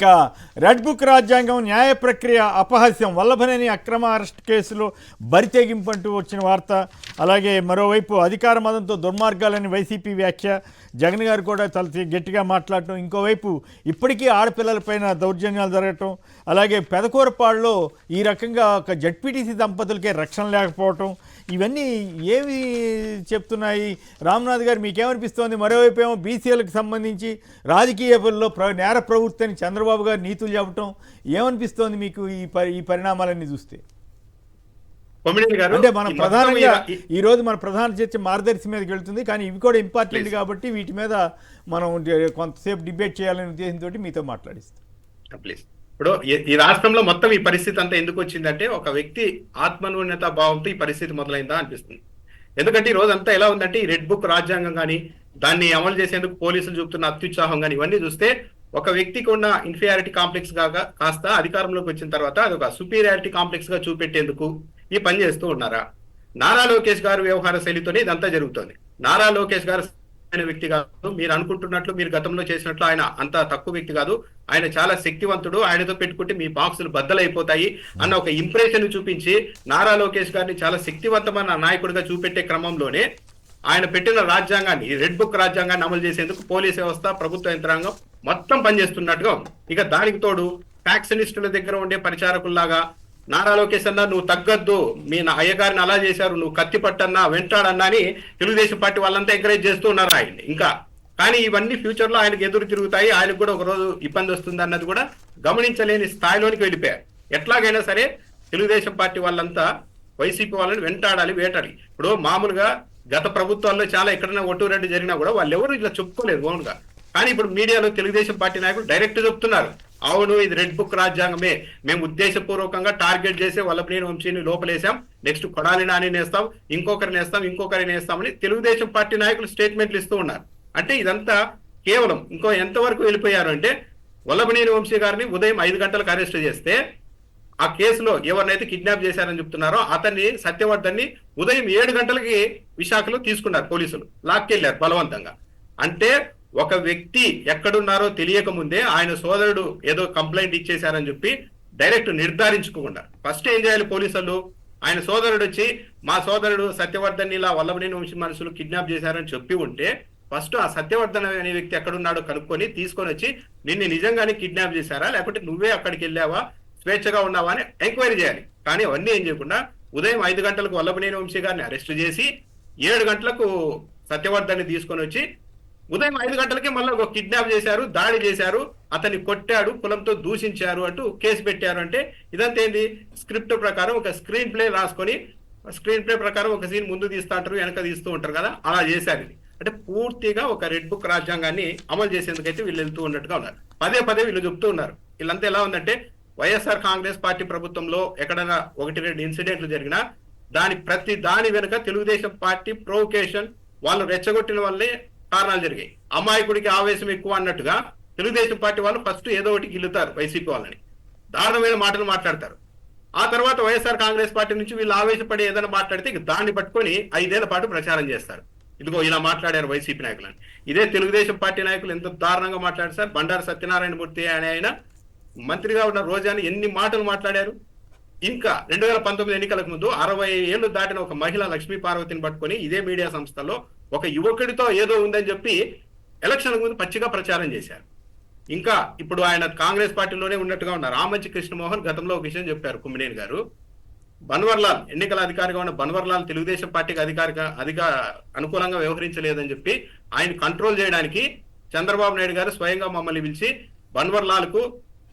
ఇక red book రాజ్యాంగం న్యాయ ప్రక్రియ అపహాస్యం వల్లభనేని అక్రమ అరెస్ట్ కేసులో బరితెగింపు అంటూ వచ్చిన వార్త. అలాగే మరోవైపు అధికార మదంతో దుర్మార్గాలని వైసీపీ వ్యాఖ్య, జగన్ గారు కూడా చాలా గట్టిగా మాట్లాడటం, ఇంకోవైపు ఇప్పటికీ ఆడపిల్లలపైన దౌర్జన్యాలు జరగటం, అలాగే పెదకూరపాడులో ఈ రకంగా ఒక జడ్పీటీసీ దంపతులకే రక్షణ లేకపోవటం, ఇవన్నీ ఏమి చెప్తున్నాయి? రామ్నాథ్ గారు మీకేమనిపిస్తోంది? మరోవైపు ఏమో బీసీలకు సంబంధించి రాజకీయాల్లో నేర ప్రవృత్తి అని చంద్రబాబు గారు నీతులు చెప్పటం, ఏమనిపిస్తోంది మీకు ఈ పరిణామాలన్నీ చూస్తే? అంటే మనం ప్రధానంగా ఈ రోజు మన ప్రధాన చర్చ మార్గదర్శి మీదకి వెళ్తుంది, కానీ ఇవి కూడా ఇంపార్టెంట్ కాబట్టి వీటి మీద మనం కొంతసేపు డిబేట్ చేయాలనే ఉద్దేశంతో మీతో మాట్లాడిస్తాం. ఇప్పుడు ఈ రాష్ట్రంలో మొత్తం ఈ పరిస్థితి అంతా ఎందుకు వచ్చిందంటే, ఒక వ్యక్తి ఆత్మన్యూన్యత భావంతో ఈ పరిస్థితి మొదలైందా అనిపిస్తుంది. ఎందుకంటే ఈ రోజు అంతా ఎలా ఉందంటే, ఈ రెడ్ బుక్ రాజ్యాంగం కానీ దాన్ని అమలు చేసేందుకు పోలీసులు చూపుతున్న అత్యుత్సాహం కానీ ఇవన్నీ చూస్తే ఒక వ్యక్తికి ఉన్న ఇన్ఫీరియారిటీ కాంప్లెక్స్ కాస్త అధికారంలోకి వచ్చిన తర్వాత అది ఒక సుపీరియారిటీ కాంప్లెక్స్ గా చూపెట్టేందుకు ఈ పని చేస్తూ ఉన్నారా? నారా లోకేష్ గారు వ్యవహార శైలితోనే ఇదంతా జరుగుతోంది. నారా లోకేష్ గారు వ్యక్తి కాదు, మీరు అనుకుంటున్నట్లు, మీరు గతంలో చేసినట్లు ఆయన అంత తక్కువ వ్యక్తి కాదు. ఆయన చాలా శక్తివంతుడు, ఆయనతో పెట్టుకుంటే మీ బాక్సులు బద్దలైపోతాయి అన్న ఒక ఇంప్రెషన్ చూపించి నారా లోకేష్ గారిని చాలా శక్తివంతమైన నాయకుడిగా చూపెట్టే క్రమంలోనే ఆయన పెట్టిన రాజ్యాంగాన్ని, రెడ్ బుక్ రాజ్యాంగాన్ని అమలు చేసేందుకు పోలీస్ వ్యవస్థ, ప్రభుత్వ యంత్రాంగం మొత్తం పనిచేస్తున్నట్టుగా ఉంది. ఇక దానికి తోడు ఫ్యాక్షనిస్టుల దగ్గర ఉండే పరిచారకుల్లాగా నారా లోకేష్ అన్నా నువ్వు తగ్గద్దు, మీ అయ్యగారిని అలా చేశారు, నువ్వు కత్తి పట్టన్నా వెంటాడన్నా అని తెలుగుదేశం పార్టీ వాళ్ళంతా ఎంకరేజ్ చేస్తూ ఉన్నారు ఆయన్ని. ఇంకా కానీ ఇవన్నీ ఫ్యూచర్ లో ఆయనకు ఎదురు తిరుగుతాయి, ఆయనకు కూడా ఒక రోజు ఇబ్బంది వస్తుంది అన్నది కూడా గమనించలేని స్థాయిలోనికి వెళ్ళిపోయారు. ఎట్లాగైనా సరే తెలుగుదేశం పార్టీ వాళ్ళంతా వైసీపీ వాళ్ళని వెంటాడాలి, వేటాడి. ఇప్పుడు మామూలుగా గత ప్రభుత్వాల్లో చాలా ఎక్కడైనా ఒట్టురెడ్డి జరిగినా కూడా వాళ్ళు ఎవరు ఇట్లా చెప్పుకోలేదు ఓన్గా. కానీ ఇప్పుడు మీడియాలో తెలుగుదేశం పార్టీ నాయకులు డైరెక్ట్ చెప్తున్నారు, అవును ఇది రెడ్ బుక్ రాజ్యాంగమే, మేము ఉద్దేశపూర్వకంగా టార్గెట్ చేసి వల్లభనేని వంశీని లోపలేసాం, నెక్స్ట్ కొడాలి నాని నేస్తాం, ఇంకొకరిని నేస్తామని తెలుగుదేశం పార్టీ నాయకులు స్టేట్మెంట్లు ఇస్తూ ఉన్నారు. అంటే ఇదంతా కేవలం ఇంకో ఎంతవరకు వెళ్ళిపోయారు అంటే, వల్లభనేని వంశీ గారిని ఉదయం 5 గంటలకు అరెస్ట్ చేస్తే ఆ కేసులో ఎవరినైతే కిడ్నాప్ చేశారని చెప్తున్నారో అతన్ని సత్యవర్ధన్ని ఉదయం 7 గంటలకి విశాఖలో తీసుకున్నారు పోలీసులు, లాక్కెళ్లారు బలవంతంగా. అంటే ఒక వ్యక్తి ఎక్కడున్నారో తెలియక ముందే ఆయన సోదరుడు ఏదో కంప్లైంట్ ఇచ్చేశారని చెప్పి డైరెక్ట్ నిర్ధారించుకోకుండా ఫస్ట్ ఏం చేయాలి పోలీసులు? ఆయన సోదరుడు వచ్చి మా సోదరుడు సత్యవర్ధన్ ఇలా వల్లభనేని వంశీ మనుషులు కిడ్నాప్ చేశారని చెప్పి ఉంటే ఫస్ట్ ఆ సత్యవర్ధన్ అనే వ్యక్తి ఎక్కడున్నాడో కనుక్కొని తీసుకొని వచ్చి నిన్ను నిజంగానే కిడ్నాప్ చేశారా, లేకపోతే నువ్వే అక్కడికి వెళ్ళావా, స్వేచ్ఛగా ఉన్నావా అని ఎంక్వైరీ చేయాలి. కానీ అవన్నీ ఏం చేయకుండా ఉదయం 5 గంటలకు వల్లభనేని వంశీ గారిని అరెస్ట్ చేసి 7 గంటలకు సత్యవర్ధన్ని తీసుకొని వచ్చి ఉదయం 5 గంటలకే మళ్ళీ ఒక కిడ్నాప్ చేశారు, దాడి చేశారు, అతన్ని కొట్టాడు, కులంతో దూషించారు అంటూ కేసు పెట్టారు. అంటే ఇదంతా ఏంది? స్క్రిప్ట్ ప్రకారం ఒక స్క్రీన్ ప్లే రాసుకొని స్క్రీన్ ప్లే ప్రకారం ఒక సీన్ ముందు తీస్తూ ఉంటారు, వెనక తీస్తూ ఉంటారు కదా, అలా చేశారు. ఇది అంటే పూర్తిగా ఒక రెడ్ బుక్ రాజ్యాంగాన్ని అమలు చేసేందుకైతే వీళ్ళు వెళ్తూ ఉన్నట్టుగా ఉన్నారు. పదే వీళ్ళు చెప్తూ ఉన్నారు. వీళ్ళంతా ఎలా ఉందంటే, వైఎస్ఆర్ కాంగ్రెస్ పార్టీ ప్రభుత్వంలో ఎక్కడైనా 1-2 ఇన్సిడెంట్లు జరిగినా ప్రతి దాని వెనుక తెలుగుదేశం పార్టీ ప్రొవొకేషన్, వాళ్ళు రెచ్చగొట్టిన వల్లే కారణాలు జరిగాయి. అమాయకుడికి ఆవేశం ఎక్కువ అన్నట్టుగా తెలుగుదేశం పార్టీ వాళ్ళు ఫస్ట్ ఏదో ఒకటి గిల్లుతారు వైసీపీ వాళ్ళని, దారుణమైన మాటలు మాట్లాడతారు. ఆ తర్వాత వైఎస్ఆర్ కాంగ్రెస్ పార్టీ నుంచి వీళ్ళు ఆవేశపడి ఏదైనా మాట్లాడితే దాన్ని పట్టుకొని 5 ఏళ్ల పాటు ప్రచారం చేస్తారు. ఇదిగో ఇలా మాట్లాడారు వైసీపీ నాయకులని. ఇదే తెలుగుదేశం పార్టీ నాయకులు ఎంత దారుణంగా మాట్లాడారు సార్. బండారు సత్యనారాయణమూర్తి అనే ఆయన మంత్రిగా ఉన్న రోజాని ఎన్ని మాటలు మాట్లాడారు. ఇంకా 2019 ఎన్నికలకు ముందు 60 ఏళ్లు దాటిన ఒక మహిళ లక్ష్మీ పార్వతిని పట్టుకొని ఇదే మీడియా సంస్థలో ఒక యువకుడితో ఏదో ఉందని చెప్పి ఎలక్షన్ ముందు పచ్చిగా ప్రచారం చేశారు. ఇంకా ఇప్పుడు ఆయన కాంగ్రెస్ పార్టీలోనే ఉన్నట్టుగా ఉన్నారు. రామంచి కృష్ణమోహన్ గతంలో ఒక విషయం చెప్పారు, కుమ్మినేని గారు, బన్వర్లాల్ ఎన్నికల అధికారిగా ఉన్న బన్వర్లాల్ తెలుగుదేశం పార్టీకి అనుకూలంగా వ్యవహరించలేదని చెప్పి ఆయన కంట్రోల్ చేయడానికి చంద్రబాబు నాయుడు గారు స్వయంగా మమ్మల్ని పిలిచి బన్వర్లాల్ కు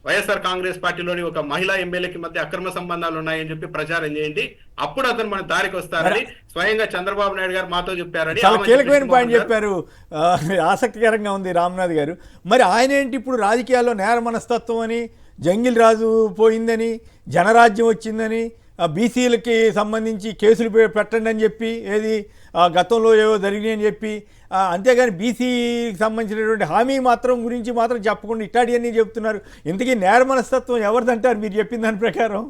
వైఎస్ఆర్ కాంగ్రెస్ పార్టీలోని ఒక మహిళా ఎమ్మెల్యేకి మధ్య అక్రమ సంబంధాలు ఉన్నాయని చెప్పి ప్రచారం చేయండి, అప్పుడు అతను మన దారికి వస్తారని స్వయంగా చంద్రబాబు నాయుడు గారు మాతో చెప్పారని కీలకమైన పాయింట్ చెప్పారు. ఆసక్తికరంగా ఉంది రామ్నాథ్ గారు. మరి ఆయన ఏంటి ఇప్పుడు రాజకీయాల్లో నేర మనస్తత్వం అని, జంగిల్ రాజు పోయిందని, జనరాజ్యం వచ్చిందని, బీసీలకి సంబంధించి కేసులు పెట్టండి అని చెప్పి, ఏది గతంలో ఏవో జరిగినాయి అని చెప్పి, అంతేగాని బీసీకి సంబంధించినటువంటి హామీ గురించి మాత్రం చెప్పకుండా ఇట్లాంటివన్నీ చెప్తున్నారు. ఇంతకీ నేర మనస్తత్వం ఎవరిదంటారు మీరు చెప్పిన దాని ప్రకారం?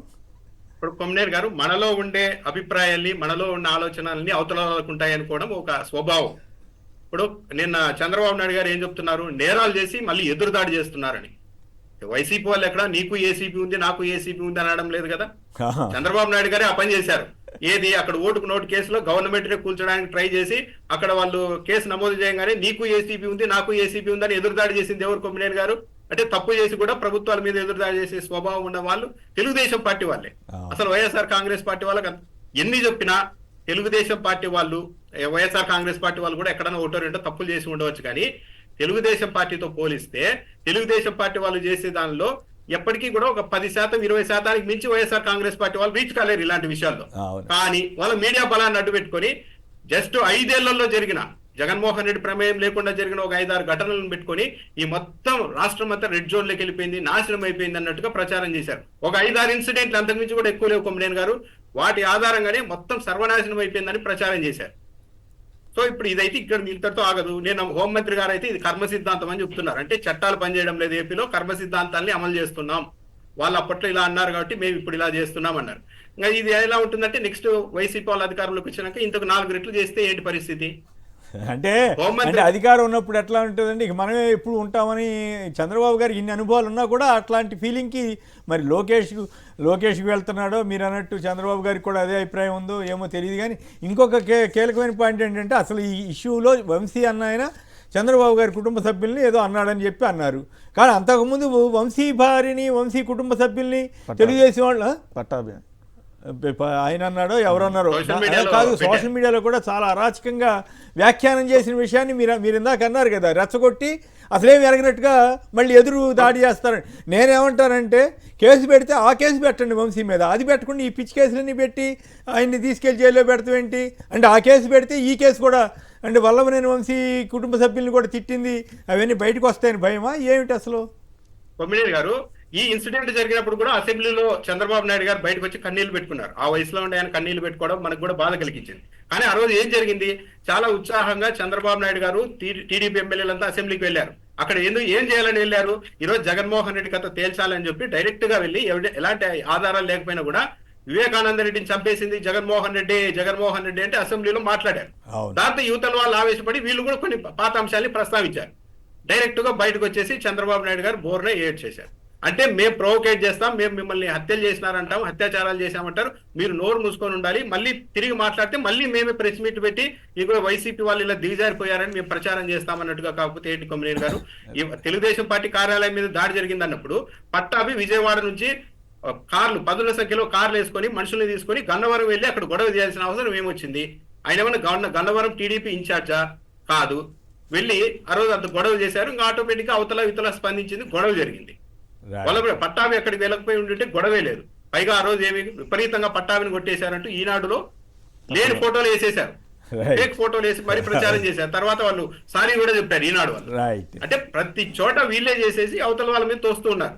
ఇప్పుడు కొమ్మినేని గారు, మనలో ఉండే అభిప్రాయాల్ని, మనలో ఉన్న ఆలోచనల్ని అవతలకుంటాయి అనుకోవడం ఒక స్వభావం. ఇప్పుడు నిన్న చంద్రబాబు నాయుడు గారు ఏం చెప్తున్నారు? నేరాలు చేసి మళ్ళీ ఎదురుదాడి చేస్తున్నారని. వైసీపీ వాళ్ళు ఎక్కడ నీకు ఏసీపీ ఉంది నాకు ఏసీపీ ఉంది అనడం లేదు కదా. చంద్రబాబు నాయుడు గారే ఆ పని చేశారు. ఏది అక్కడ ఓటుకు నోటు కేసులో గవర్నమెంట్ నే కూల్చడానికి ట్రై చేసి అక్కడ వాళ్ళు కేసు నమోదు చేయగానే నీకు ఏసీపీ ఉంది నాకు ఏసీపీ ఉందని ఎదురుదాడి చేసింది ఎవరు? కొమ్మినేని గారు. అంటే తప్పు చేసి కూడా ప్రభుత్వాల మీద ఎదురుదాడి చేసే స్వభావం ఉన్న వాళ్ళు తెలుగుదేశం పార్టీ వాళ్ళే. అసలు వైఎస్ఆర్ కాంగ్రెస్ పార్టీ వాళ్ళకి ఎన్ని చెప్పినా తెలుగుదేశం పార్టీ వాళ్ళు, వైఎస్ఆర్ కాంగ్రెస్ పార్టీ వాళ్ళు కూడా ఎక్కడైనా ఒకటో రెండో తప్పులు చేసి ఉండవచ్చు, కానీ తెలుగుదేశం పార్టీతో పోలిస్తే తెలుగుదేశం పార్టీ వాళ్ళు చేసే దానిలో ఎప్పటికీ కూడా ఒక 10% 20% మించి వైఎస్ఆర్ కాంగ్రెస్ పార్టీ వాళ్ళు రీచ్ కాలేరు ఇలాంటి విషయాల్లో. కానీ వాళ్ళ మీడియా బలాన్ని అడ్డు పెట్టుకొని జస్ట్ 5 ఏళ్లలో జరిగిన జగన్మోహన్ రెడ్డి ప్రమేయం లేకుండా జరిగిన ఒక 5-6 ఘటనలను పెట్టుకొని ఈ మొత్తం రాష్ట్రం అంతా రెడ్ జోన్ లోకి వెళ్ళిపోయింది, నాశనం అయిపోయింది అన్నట్టుగా ప్రచారం చేశారు. ఒక 5-6 ఇన్సిడెంట్లు అంతకుమించి కూడా ఎక్కువ లేవు కొమ్మినేని గారు. వాటి ఆధారంగానే మొత్తం సర్వనాశనం అయిపోయిందని ప్రచారం చేశారు. సో ఇప్పుడు ఇదైతే ఇక్కడ ఇంతటితో ఆగదు. నేను హోంమంత్రి గారు అయితే ఇది కర్మ సిద్ధాంతం అని చెప్తున్నారు. అంటే చట్టాలు పనిచేయడం లేదు ఏపీలో, కర్మ సిద్ధాంతాన్ని అమలు చేస్తున్నాం. వాళ్ళు అప్పట్లో ఇలా అన్నారు కాబట్టి మేము ఇప్పుడు ఇలా చేస్తున్నాం అన్నారు. ఇంకా ఇది ఎలా ఉంటుందంటే నెక్స్ట్ వైసీపీ వాళ్ళ అధికారంలోకి వచ్చినాక ఇంతకు 4 రెట్లు చేస్తే ఏంటి పరిస్థితి? అంటే అధికారం ఉన్నప్పుడు ఎట్లా ఉంటుందండి, ఇక మనమే ఎప్పుడు ఉంటామని చంద్రబాబు గారికి ఇన్ని అనుభవాలు ఉన్నా కూడా అట్లాంటి ఫీలింగ్కి మరి లోకేష్కి వెళ్తున్నాడో మీరు అన్నట్టు చంద్రబాబు గారికి కూడా అదే అభిప్రాయం ఉందో ఏమో తెలియదు. కానీ ఇంకొక కీలకమైన పాయింట్ ఏంటంటే అసలు ఈ ఇష్యూలో వంశీ అన్న ఆయన చంద్రబాబు గారి కుటుంబ సభ్యుల్ని ఏదో అన్నాడని చెప్పి అన్నారు. కానీ అంతకుముందు వంశీ భార్యని, వంశీ కుటుంబ సభ్యుల్ని తెలుగుదేశం వాళ్ళు పట్టాభి ఆయన అన్నాడో ఎవరన్నారో కాదు, సోషల్ మీడియాలో కూడా చాలా అరాచకంగా వ్యాఖ్యానం చేసిన విషయాన్ని మీరు ఇందాక అన్నారు కదా, రెచ్చగొట్టి అసలేమి ఎరగినట్టుగా మళ్ళీ ఎదురు దాడి చేస్తారని. నేనేమంటానంటే కేసు పెడితే ఆ కేసు పెట్టండి వంశీ మీద, అది పెట్టకుండా ఈ పిచ్చి కేసులన్నీ పెట్టి ఆయన్ని తీసుకెళ్లి జైల్లో పెడతాం ఏంటి? అంటే ఆ కేసు పెడితే ఈ కేసు కూడా అంటే వల్లభనేని వంశీ కుటుంబ సభ్యుల్ని కూడా తిట్టింది అవన్నీ బయటకు వస్తాయని భయమా ఏమిటి అసలు? కొమ్మినేని గారు, ఈ ఇన్సిడెంట్ జరిగినప్పుడు కూడా అసెంబ్లీలో చంద్రబాబు నాయుడు గారు బయటకు వచ్చి కన్నీళ్లు పెట్టుకున్నారు. ఆ వయసులో ఉండే ఆయన కన్నీళ్లు పెట్టుకోవడం మనకు కూడా బాధ కలిగించింది. కానీ ఆ రోజు ఏం జరిగింది? చాలా ఉత్సాహంగా చంద్రబాబు నాయుడు గారు టీడీపీ ఎమ్మెల్యేలంతా అసెంబ్లీకి వెళ్ళారు. అక్కడ ఏం చేయాలని వెళ్ళారు? ఈరోజు జగన్మోహన్ రెడ్డి కథ తేల్చాలని చెప్పి డైరెక్ట్ గా వెళ్ళి ఎలాంటి ఆధారాలు లేకపోయినా కూడా వివేకానంద రెడ్డిని చంపేసింది జగన్మోహన్ రెడ్డి అంటే అసెంబ్లీలో మాట్లాడారు. దాంతో యువతల వాళ్ళు ఆవేశపడి వీళ్ళు కూడా కొన్ని పాత అంశాలని ప్రస్తావించారు. డైరెక్ట్ గా బయటకు వచ్చేసి చంద్రబాబు నాయుడు గారు బోర్నే ఏడ్ చేశారు. అంటే మేము ప్రొవోకేట్ చేస్తాం, మేము మిమ్మల్ని హత్యలు చేసినారంటాం, అత్యాచారాలు చేశామంటారు, మీరు నోరు మూసుకొని ఉండాలి, మళ్ళీ తిరిగి మాట్లాడితే మళ్ళీ మేమే ప్రెస్ మీట్ పెట్టి ఇక వైసీపీ వాళ్ళు ఇలా దిగజారిపోయారని మేము ప్రచారం చేస్తామన్నట్టుగా. కాకపోతే ఏంటి కొమ్మినేని గారు, తెలుగుదేశం పార్టీ కార్యాలయం మీద దాడి జరిగింది అన్నప్పుడు పట్టాభి విజయవాడ నుంచి కార్లు 10ల సంఖ్యలో కార్లు వేసుకొని మనుషుల్ని తీసుకొని గన్నవరం వెళ్ళి అక్కడ గొడవ చేయాల్సిన అవసరం ఏమొచ్చింది? ఆయన ఏమన్నా గన్నవరం టీడీపీ ఇన్ఛార్జా? కాదు. వెళ్ళి ఆ రోజు అంత గొడవ చేశారు. ఇంకా ఆటోమేటిక్ గా అవతల స్పందించింది, గొడవ జరిగింది. వాళ్ళ పట్టాభి అక్కడికి వెళ్ళకపోయి ఉంటుంటే గొడవే లేదు. పైగా ఆ రోజు ఏమి విపరీతంగా పట్టాభిని కొట్టేశారంటూ ఈనాడులో లేని ఫోటోలు వేసేశారు, ఫేక్ ఫోటోలు వేసి మరీ ప్రచారం చేశారు. తర్వాత వాళ్ళు సారీ కూడా చెప్పారు ఈనాడు వాళ్ళు. అంటే ప్రతి చోట వీళ్ళే చేసేసి అవతల వాళ్ళ మీద తోస్తూ ఉన్నారు.